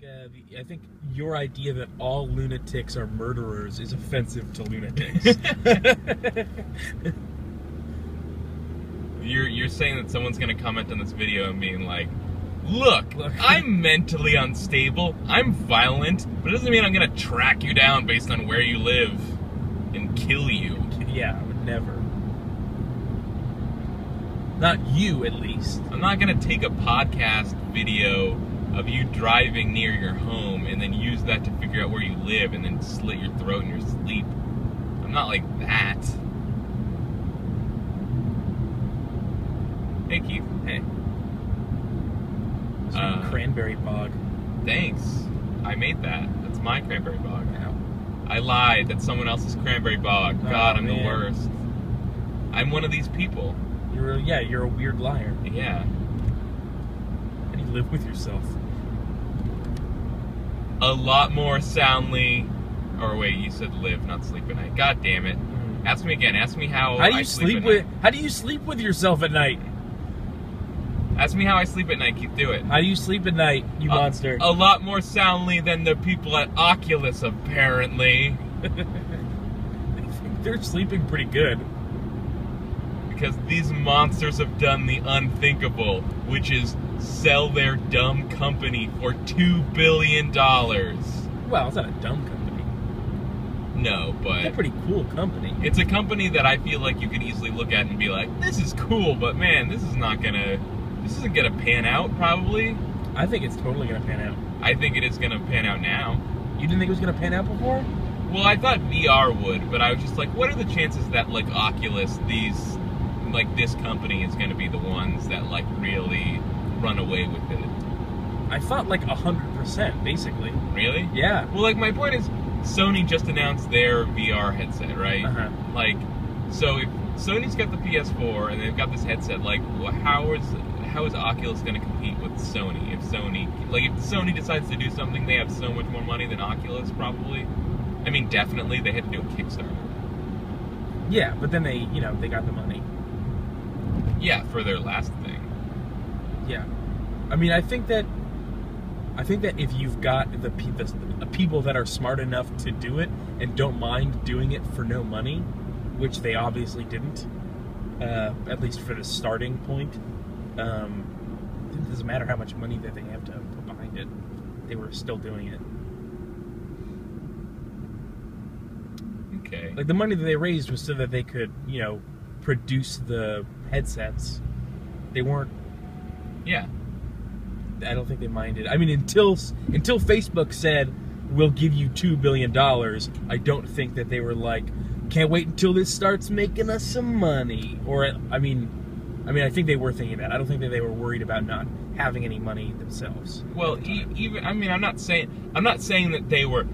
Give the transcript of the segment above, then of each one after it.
I think your idea that all lunatics are murderers is offensive to lunatics. You're saying that someone's going to comment on this video and being like, Look, I'm mentally unstable, I'm violent, but it doesn't mean I'm going to track you down based on where you live and kill you. Yeah, I would never. Not you, at least. I'm not going to take a podcast video of you driving near your home and then use that to figure out where you live and then slit your throat in your sleep. I'm not like that. Hey, Keith. Hey. Cranberry bog. Thanks. I made that. That's my cranberry bog. Wow. I lied. That's someone else's cranberry bog. God, I'm man. the worst. I'm one of these people. You're a weird liar. Yeah. And you live with yourself. A lot more soundly. Or wait, you said live, not sleep at night. God damn it. Ask me again. Ask me how do you I sleep at with? night. How do you sleep with yourself at night? Ask me how I sleep at night. Keith, do it. How do you sleep at night, you monster? A lot more soundly than the people at Oculus, apparently. I think they're sleeping pretty good. Because these monsters have done the unthinkable, which is sell their dumb company for $2 billion. Well, it's not a dumb company. No, but... It's a pretty cool company. It's a company that I feel like you could easily look at and be like, this is cool, but man, this isn't gonna pan out, probably. I think it's totally gonna pan out. I think it is gonna pan out now. You didn't think it was gonna pan out before? Well, I thought VR would, but I was just like, what are the chances that, like, Oculus, this company is gonna be the ones that, like, really run away with it? I thought, like, 100%, basically. Really? Yeah. Well, like, my point is, Sony just announced their VR headset, right? Uh-huh. Like, so if Sony's got the PS4 and they've got this headset, like, how is Oculus going to compete with Sony? If Sony decides to do something, they have so much more money than Oculus, probably. I mean, definitely, they had to do a Kickstarter. Yeah, but then they got the money. Yeah, for their last thing. Yeah. I mean, I think that if you've got the people that are smart enough to do it and don't mind doing it for no money, which they obviously didn't, at least for the starting point, it doesn't matter how much money that they have to put behind it. They were still doing it. Okay. Like, the money that they raised was so that they could, produce the headsets. They weren't... Yeah. I don't think they minded. I mean, until Facebook said, we'll give you $2 billion, I don't think that they were like, can't wait until this starts making us some money. Or, I mean, I think they were thinking that. I don't think that they were worried about not having any money themselves. Well, I'm not saying that they were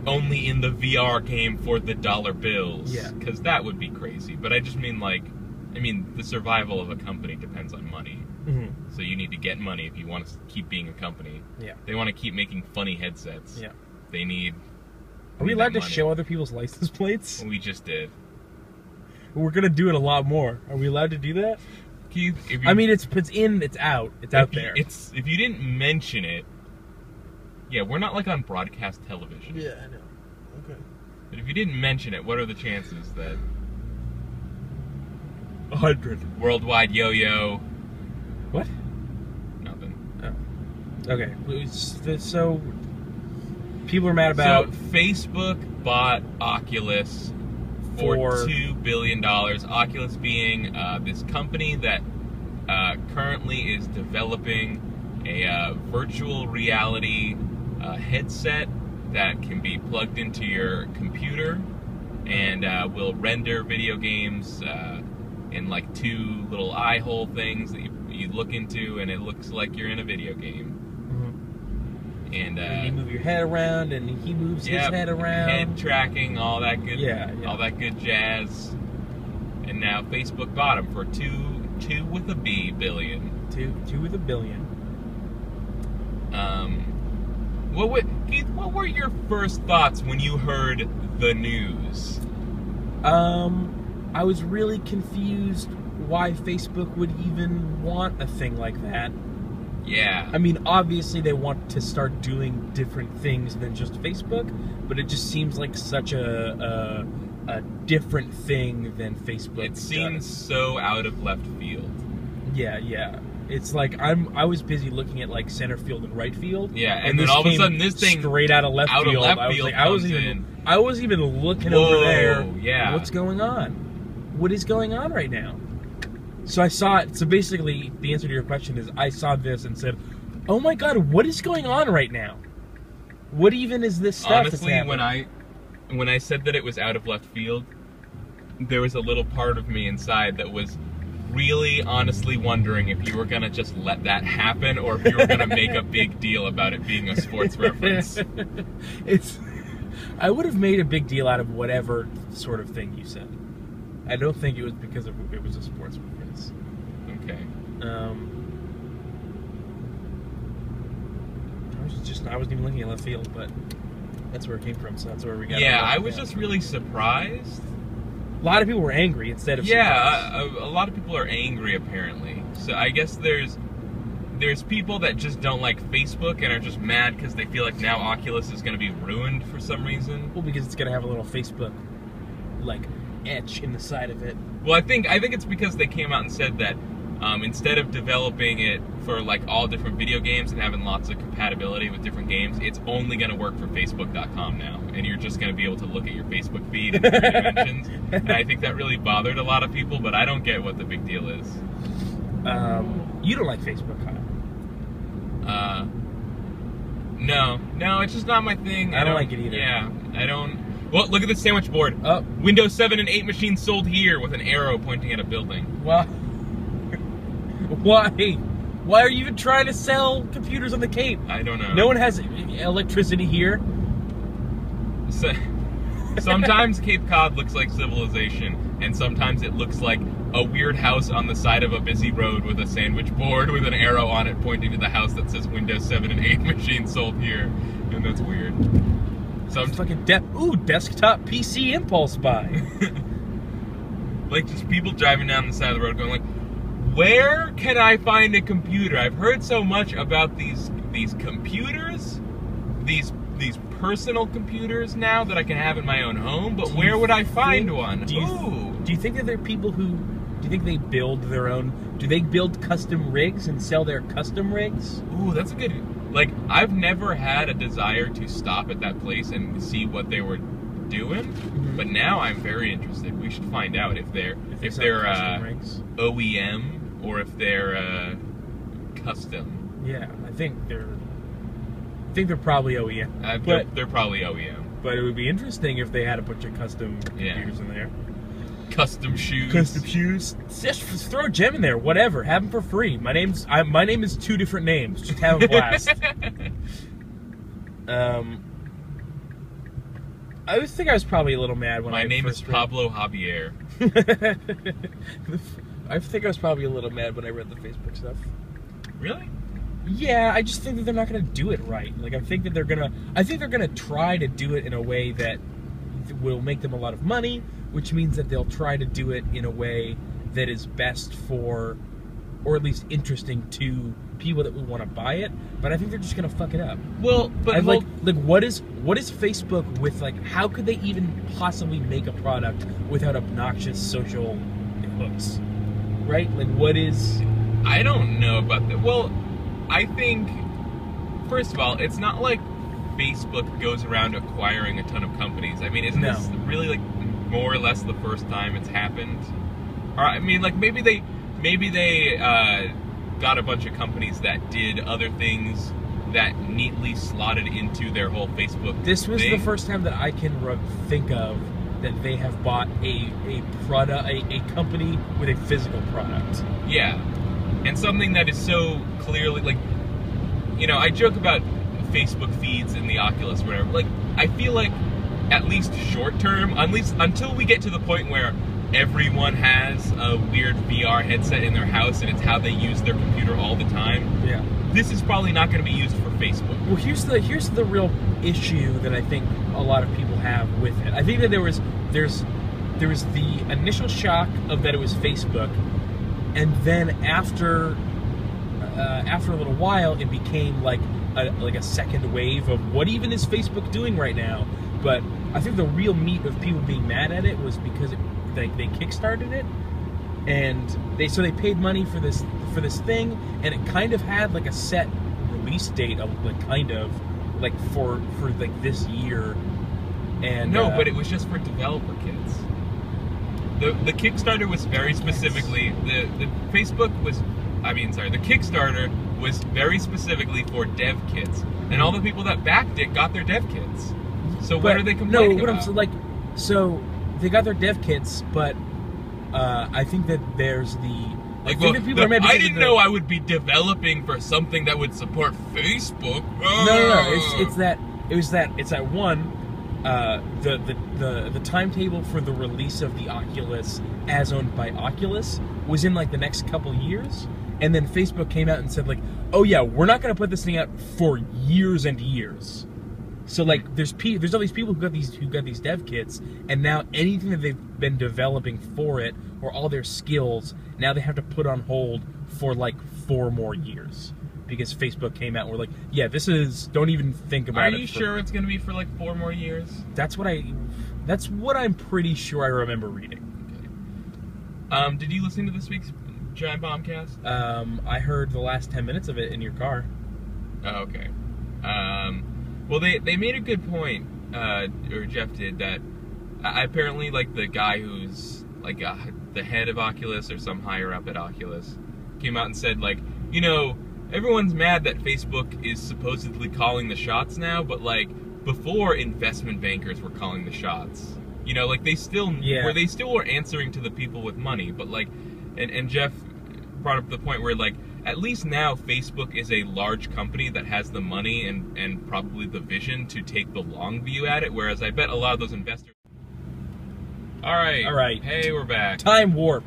only in the VR game for the dollar bills. Yeah. Because that would be crazy. But I just mean, the survival of a company depends on money. Mm-hmm. So you need to get money if you want to keep being a company. Yeah. They want to keep making funny headsets. Yeah. They need... Are we allowed to show other people's license plates? We just did. We're gonna do it a lot more. Are we allowed to do that? Keith, it's out. It's out there. If you didn't mention it, yeah, we're not like on broadcast television. Yeah, I know. Okay. But if you didn't mention it, what are the chances that 100 worldwide yo-yo? What? Nothing. Oh. Okay. So people are mad about. So Facebook bought Oculus for $2 billion. Oculus being this company that currently is developing a virtual reality headset that can be plugged into your computer and will render video games in like two little eye hole things that you look into, and it looks like you're in a video game. And you move your head around, and he moves his head around. Head tracking, all that good, all that good jazz. And now Facebook bought him for two with a B billion. Two with a billion. Keith, what were your first thoughts when you heard the news? I was really confused why Facebook would even want a thing like that. Yeah. I mean, obviously they want to start doing different things than just Facebook, but it just seems like such a different thing than Facebook. It seems so out of left field. Yeah. It's like I was busy looking at like center field and right field. Yeah, and then all of a sudden this thing straight out of left field. I wasn't even looking over there. Yeah. What's going on? What is going on right now? So I saw it. So basically, the answer to your question is I saw this and said, "Oh my God, what is going on right now? What even is this stuff?" Honestly, when I said that it was out of left field, there was a little part of me inside that was really honestly wondering if you were gonna just let that happen or if you were gonna make a big deal about it being a sports reference. I would have made a big deal out of whatever sort of thing you said. I don't think it was because it was a sports reference. Okay. I wasn't even looking at left field, but that's where it came from, so that's where we got it. Yeah, I was just really surprised. A lot of people were angry instead of surprised. A lot of people are angry apparently. So I guess there's people that just don't like Facebook and are just mad because they feel like now Oculus is going to be ruined for some reason. Well, because it's going to have a little Facebook like etch in the side of it. Well, I think it's because they came out and said that instead of developing it for like all different video games and having lots of compatibility with different games, it's only going to work for Facebook.com now, and you're just going to be able to look at your Facebook feed in 3 dimensions. And I think that really bothered a lot of people, but I don't get what the big deal is. You don't like Facebook, huh? No, it's just not my thing. I don't like it either. Yeah, I don't. Well, look at this sandwich board. Oh. Windows 7 and 8 machines sold here with an arrow pointing at a building. Well, why? Why are you even trying to sell computers on the Cape? I don't know. No one has electricity here. So, sometimes Cape Cod looks like civilization, and sometimes it looks like a weird house on the side of a busy road with a sandwich board with an arrow on it pointing to the house that says Windows 7 and 8 machines sold here. And that's weird. Fucking desktop PC impulse buy. Like just people driving down the side of the road going like, where can I find a computer? I've heard so much about these computers, these personal computers now that I can have in my own home, but where would I find one? Do you think that there are people who, do you think they build their own, do they build custom rigs and sell their custom rigs? Ooh, that's a good, like, I've never had a desire to stop at that place and see what they were doing, but now I'm very interested. We should find out if they're OEM or if they're custom. Yeah, I think they're probably OEM. They're probably OEM. But it would be interesting if they had a bunch of custom computers in there. Custom shoes. Custom shoes. Just throw a gem in there. Whatever. Have them for free. My name is 2 different names. Just have them blast. I think I was probably a little mad when My name is Pablo Javier. I think I was probably a little mad when I read the Facebook stuff. Really? Yeah, I just think that they're not going to do it right. Like, I think they're going to try to do it in a way that will make them a lot of money, which means that they'll try to do it in a way that is best for, or at least interesting to people that would want to buy it. But I think they're just going to fuck it up. Well, but what is Facebook with, like, how could they even possibly make a product without obnoxious social hooks? Right? Like, what is... I don't know about that. Well, I think, first of all, it's not like Facebook goes around acquiring a ton of companies. I mean, isn't this really, like, more or less the first time it's happened? Or, I mean, like, maybe they got a bunch of companies that did other things that neatly slotted into their whole Facebook This was thing. the first time that I can think of that they have bought a product, a company with a physical product. Yeah. And something that is so clearly, like, you know, I joke about Facebook feeds in the Oculus or whatever. Like, I feel like, at least short term, at least until we get to the point where everyone has a weird VR headset in their house and it's how they use their computer all the time. Yeah. This is probably not going to be used for Facebook. Well, here's the real issue that I think a lot of people have with it. I think that there was the initial shock of that it was Facebook, and then after after a little while, it became like a second wave of what even is Facebook doing right now. But I think the real meat of people being mad at it was because they kickstarted it, and they paid money for this thing, and it kind of had like a set release date of for this year. And no, but it was just for developer kits. The Kickstarter was very specifically the Kickstarter was very specifically for dev kits, and all the people that backed it got their dev kits. So what are they complaining about? So they got their dev kits, but I think that there's I didn't know I would be developing for something that would support Facebook. The timetable for the release of the Oculus as owned by Oculus was in like the next couple years, and then Facebook came out and said like, oh yeah, we're not going to put this thing out for years and years. So like there's all these people who got these dev kits, and now anything that they've been developing for it or all their skills, now they have to put on hold for like 4 more years. Because Facebook came out and were like, yeah, don't even think about it. Are you sure it's going to be for like 4 more years? That's what I'm pretty sure I remember reading. Okay. Did you listen to this week's Giant Bombcast? I heard the last 10 minutes of it in your car. Oh, okay. Well, they made a good point, or Jeff did, that apparently like the guy who's like the head of Oculus or some higher up at Oculus came out and said like, everyone's mad that Facebook is supposedly calling the shots now, but like before, investment bankers were calling the shots. They still were answering to the people with money, but like, and Jeff brought up the point where like at least now Facebook is a large company that has the money and probably the vision to take the long view at it, whereas I bet a lot of those investors. All right. Hey, we're back. Time warp.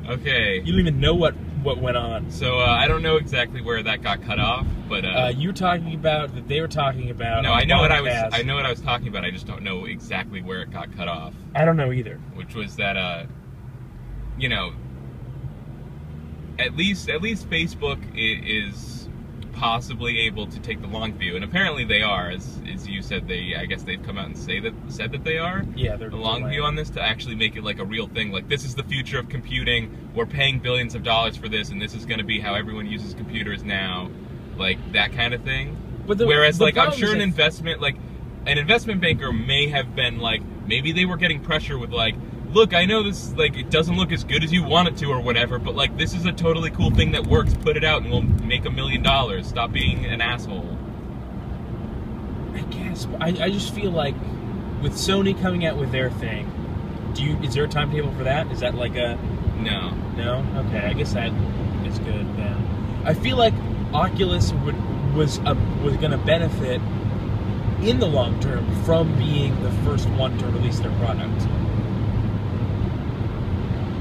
Okay. You don't even know what went on. So I don't know exactly where that got cut off, but you were talking about that they were talking about. No, I know what I was talking about. I just don't know exactly where it got cut off. I don't know either. Which was that at least Facebook is possibly able to take the long view, and apparently they are, as you said. I guess they've come out and said that they are. Yeah, they're the long view on this to actually make it like a real thing. Like, this is the future of computing. We're paying billions of dollars for this, and this is going to be how everyone uses computers now, like that kind of thing. Whereas, like, I'm sure an investment banker may have been like, maybe they were getting pressure with like, look, I know this, like, it doesn't look as good as you want it to or whatever, but like, this is a totally cool thing that works. Put it out and we'll make $1 million. Stop being an asshole. I guess. I just feel like with Sony coming out with their thing, is there a timetable for that? Is that like a... No. No? Okay, I guess that is good then. I feel like Oculus was going to benefit in the long term from being the first one to release their product.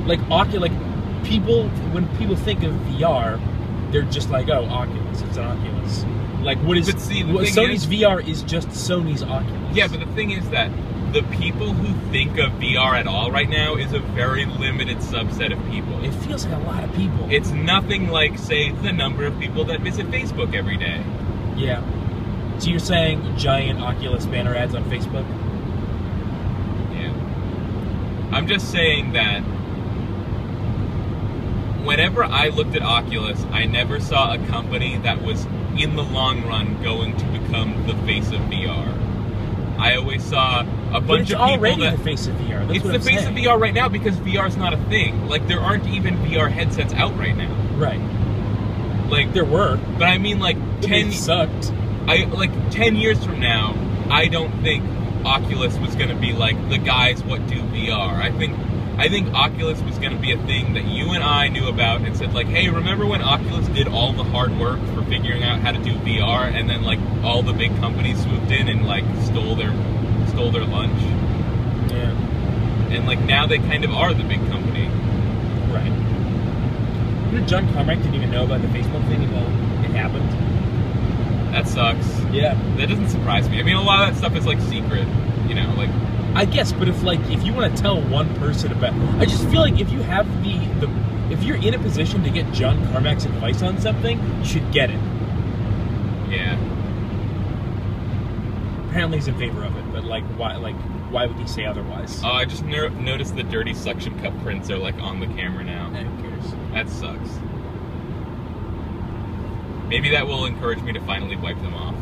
Like when people think of VR, they're just like, oh, Oculus, it's an Oculus. Like, Sony's VR is just Sony's Oculus. Yeah, but the thing is that the people who think of VR at all right now is a very limited subset of people. It feels like a lot of people. It's nothing like, say, the number of people that visit Facebook every day. Yeah. So you're saying giant Oculus banner ads on Facebook? Yeah. I'm just saying that whenever I looked at Oculus, I never saw a company that was, in the long run, going to become the face of VR. I always saw a bunch of people that... It's already the face of VR. That's it's the face of VR right now because VR is not a thing. Like, there aren't even VR headsets out right now. Right. Like, there were. But I mean, like, 10... It sucked. 10 years from now, I don't think Oculus was going to be like the guys what do VR. I think Oculus was going to be a thing that you and I knew about and said like, hey, remember when Oculus did all the hard work for figuring out how to do VR, and then like all the big companies swooped in and like stole their lunch? Yeah. And like now they kind of are the big company. Right. You know, John Carmack didn't even know about the Facebook thing until it happened. That sucks. Yeah. That doesn't surprise me. I mean, a lot of that stuff is like secret, you know, like. I guess, but if you want to tell one person about, I just feel like if you have if you're in a position to get John Carmack's advice on something, you should get it. Yeah. Apparently he's in favor of it, but why would he say otherwise? Oh, I just noticed the dirty suction cup prints are like on the camera now. Who cares? That sucks. Maybe that will encourage me to finally wipe them off.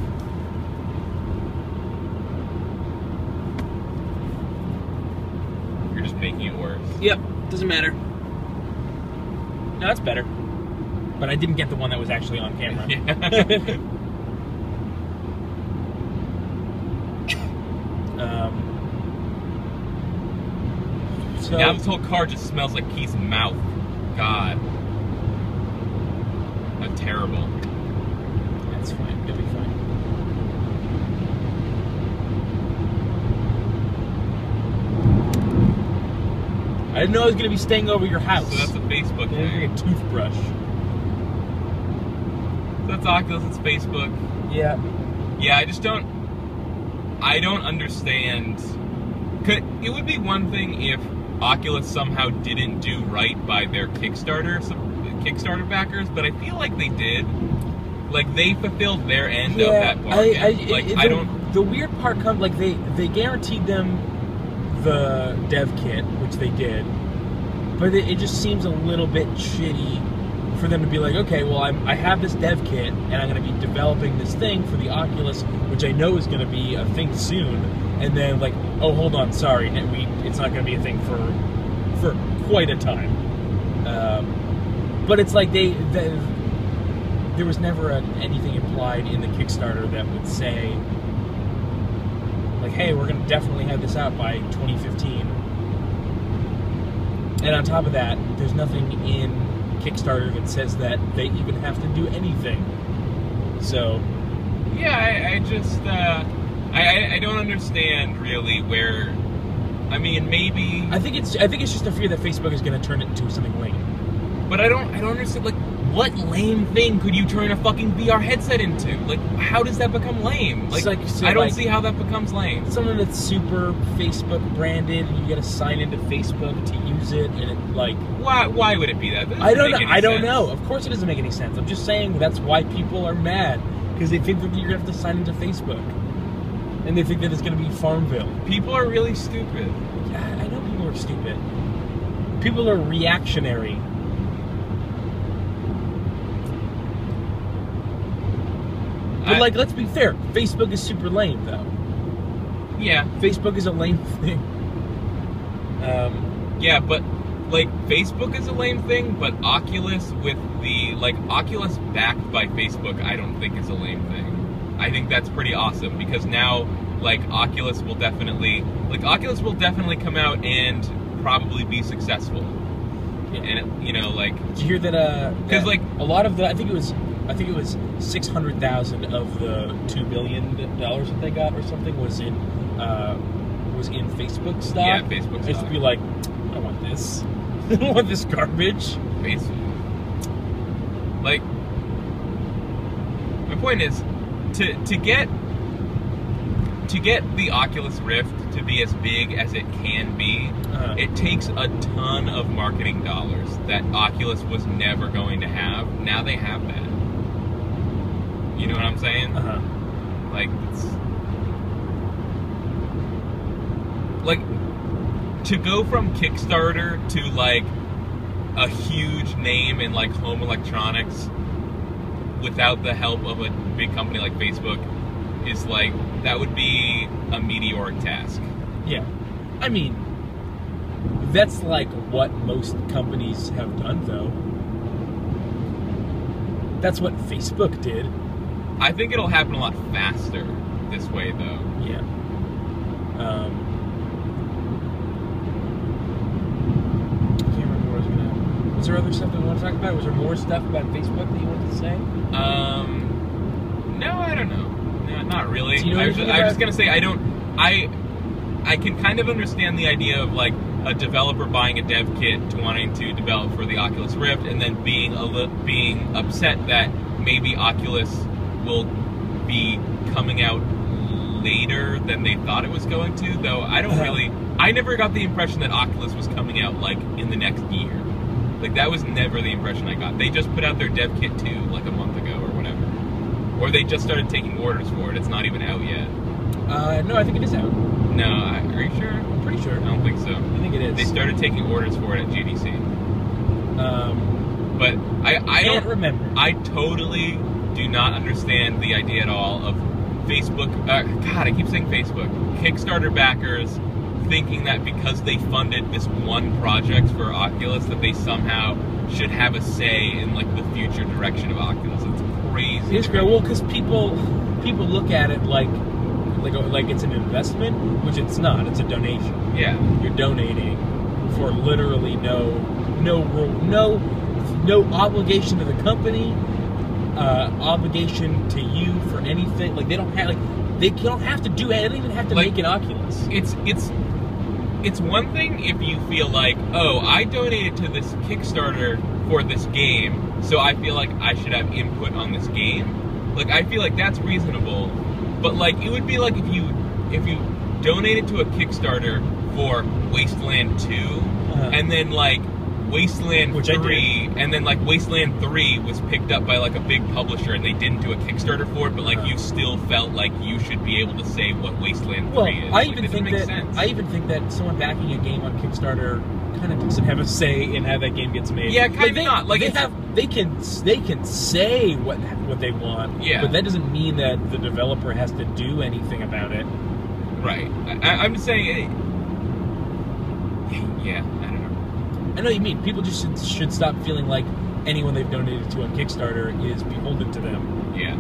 You're just making it worse. Yep, doesn't matter. No, that's better. But I didn't get the one that was actually on camera. Yeah. So now this whole car just smells like Keith's mouth. God. That's terrible. That's fine. It'll be fine. I didn't know I was going to be staying over your house. So that's a Facebook I'm thing. a toothbrush. So that's Oculus, it's Facebook. Yeah. Yeah, I don't understand. It would be one thing if Oculus somehow didn't do right by their Kickstarter backers, but I feel like they did. Like, they fulfilled their end of that bargain. The weird part comes, like, they guaranteed them the dev kit, which they did, but it just seems a little bit shitty for them to be like, okay, well, I have this dev kit, and I'm going to be developing this thing for the Oculus, which I know is going to be a thing soon, and then like, oh, hold on, sorry, it's not going to be a thing for quite a time. But it's like there was never anything implied in the Kickstarter that would say, like, hey, we're going to definitely have this out by 2015. And on top of that, there's nothing in Kickstarter that says that they even have to do anything. So, yeah, I just I don't understand really where. I mean, maybe I think it's just a fear that Facebook is going to turn it into something lame. But I don't understand, like, what lame thing could you turn a fucking VR headset into? Like, how does that become lame? Like, I don't see how that becomes lame. Something that's super Facebook branded, and you got to sign into Facebook to use it, and it, like... Why would it be that? I don't know. Of course it doesn't make any sense. I'm just saying that's why people are mad, because they think that you're going to have to sign into Facebook. And they think that it's going to be Farmville. People are really stupid. Yeah, I know people are stupid. People are reactionary. But, like, let's be fair. Facebook is super lame, though. Yeah. Facebook is a lame thing. Yeah, but, like, Facebook is a lame thing, but Oculus with the, like, Oculus backed by Facebook, I don't think is a lame thing. I think that's pretty awesome, because now, like, Oculus will definitely come out and probably be successful. Yeah. And, Did you hear that, because, like, a lot of the, I think it was 600,000 of the $2 billion that they got or something was in Facebook stock. Yeah, Facebook stock. Just to be like, I want this. I don't want this garbage. Like, my point is, to get the Oculus Rift to be as big as it can be, it takes a ton of marketing dollars that Oculus was never going to have. Now they have that. You know what I'm saying? Like, to go from Kickstarter to, like, a huge name in, like, home electronics without the help of a big company like Facebook is, like, that would be a meteoric task. Yeah. I mean, that's, like, what most companies have done, though. That's what Facebook did. I think it'll happen a lot faster this way, though. Yeah. I can't remember what I was gonna... Was there other stuff that we want to talk about? Was there more stuff about Facebook that you wanted to say? No, I don't know. No, not really. Do you know I was just gonna say, I can kind of understand the idea of, like, a developer buying a dev kit to wanting to develop for the Oculus Rift, and then being upset that maybe Oculus will be coming out later than they thought it was going to, though I never got the impression that Oculus was coming out, like, in the next year. Like, that was never the impression I got. They just put out their dev kit 2 like a month ago or whatever. Or they just started taking orders for it. It's not even out yet. No, I think it is out. No, are you sure? I'm pretty sure. I don't think so. I think it is. They started taking orders for it at GDC. But I can't don't remember. I totally do not understand the idea at all of Facebook. God, I keep saying Facebook. Kickstarter backers thinking that because they funded this one project for Oculus that they somehow should have a say in like the future direction of Oculus. It's crazy. It's great. Well, because people look at it like it's an investment, which it's not. It's a donation. Yeah, you're donating for literally no obligation to the company, obligation to you for anything. Like they don't have to do it. They don't even have to make an Oculus. It's one thing if you feel like, oh, I donated to this Kickstarter for this game, so I feel like I should have input on this game. Like I feel like that's reasonable. But like it would be like if you donated to a Kickstarter for Wasteland 2, and then like Wasteland 3, and then like Wasteland 3 was picked up by like a big publisher and they didn't do a Kickstarter for it, but like you still felt like you should be able to say what Wasteland 3 is. I even think that someone backing a game on Kickstarter kind of doesn't have a say in how that game gets made. Yeah, kind of not. Like they can say what they want. Yeah. But that doesn't mean that the developer has to do anything about it. Right. I'm just saying. Yeah, I don't know. I know what you mean. People just should stop feeling like anyone they've donated to on Kickstarter is beholden to them. Yeah.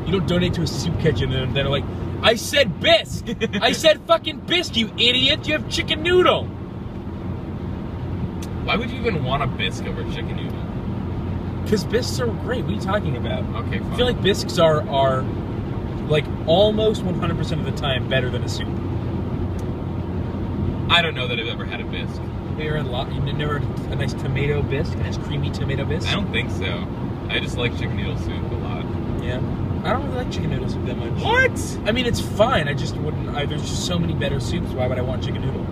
You don't donate to a soup kitchen and they're like, I said bisque! I said fucking bisque, you idiot! You have chicken noodle! Why would you even want a bisque over chicken noodle? Because bisques are great. What are you talking about? Okay, fine. I feel like bisques are like almost 100% of the time better than a soup. I don't know that I've ever had a bisque. You never had a nice tomato bisque, a nice creamy tomato bisque? I don't think so. I just like chicken noodle soup a lot. Yeah. I don't really like chicken noodle soup that much. What? I mean, it's fine. I just wouldn't. There's just so many better soups. Why would I want chicken noodle?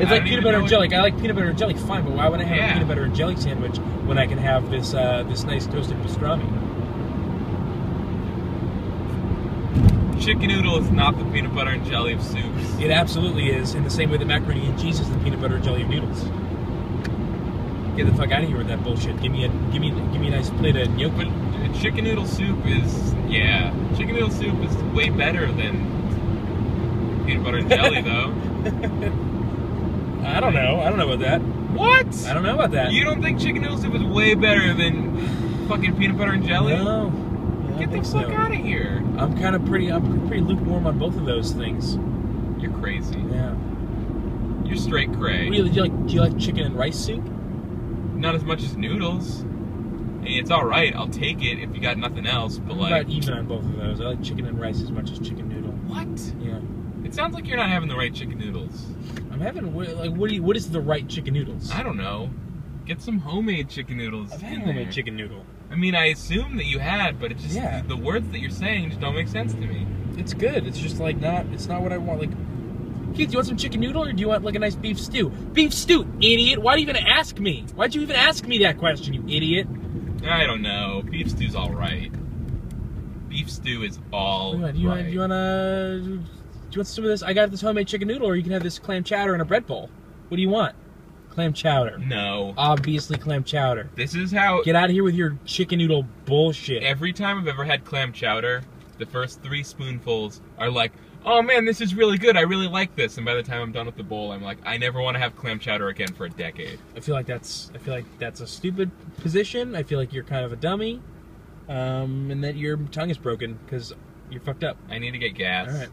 It's like peanut butter and jelly. I like peanut butter and jelly, fine, but why would I have a peanut butter and jelly sandwich when I can have this this nice toasted pastrami? Chicken noodle is not the peanut butter and jelly of soups. It absolutely is, in the same way that macaroni and cheese is the peanut butter and jelly of noodles. Get the fuck out of here with that bullshit. Give me a nice plate of gnocchi. But chicken noodle soup is chicken noodle soup is way better than peanut butter and jelly though. I don't know about that. What? I don't know about that. You don't think chicken noodle soup is way better than fucking peanut butter and jelly? No. Get the fuck out of here. I'm pretty lukewarm on both of those things. You're crazy. Yeah. You're straight cray. Really, do you like chicken and rice soup? Not as much as noodles. Hey, it's alright, I'll take it if you got nothing else, but I'm about even on both of those. I like chicken and rice as much as chicken noodle. What? Yeah. It sounds like you're not having the right chicken noodles. I'm having, like, what is the right chicken noodles? I don't know. Get some homemade chicken noodles. I've had homemade chicken noodle. I mean, I assume that you had, but it just, the words that you're saying just don't make sense to me. It's good. It's just like it's not what I want. Like, Keith, do you want some chicken noodle or do you want like a nice beef stew? Beef stew, idiot! Why do you even ask me? Why'd you even ask me that question, you idiot? I don't know. Beef stew's all right. Beef stew is all right. Do you want some of this? I got this homemade chicken noodle, or you can have this clam chowder in a bread bowl. What do you want? Clam chowder. No. Obviously clam chowder. This is how... Get out of here with your chicken noodle bullshit. Every time I've ever had clam chowder, the first 3 spoonfuls are like, oh man, this is really good, I really like this. And by the time I'm done with the bowl, I'm like, I never want to have clam chowder again for a decade. I feel like that's a stupid position. I feel like you're kind of a dummy. And that your tongue is broken because you're fucked up. I need to get gas. All right.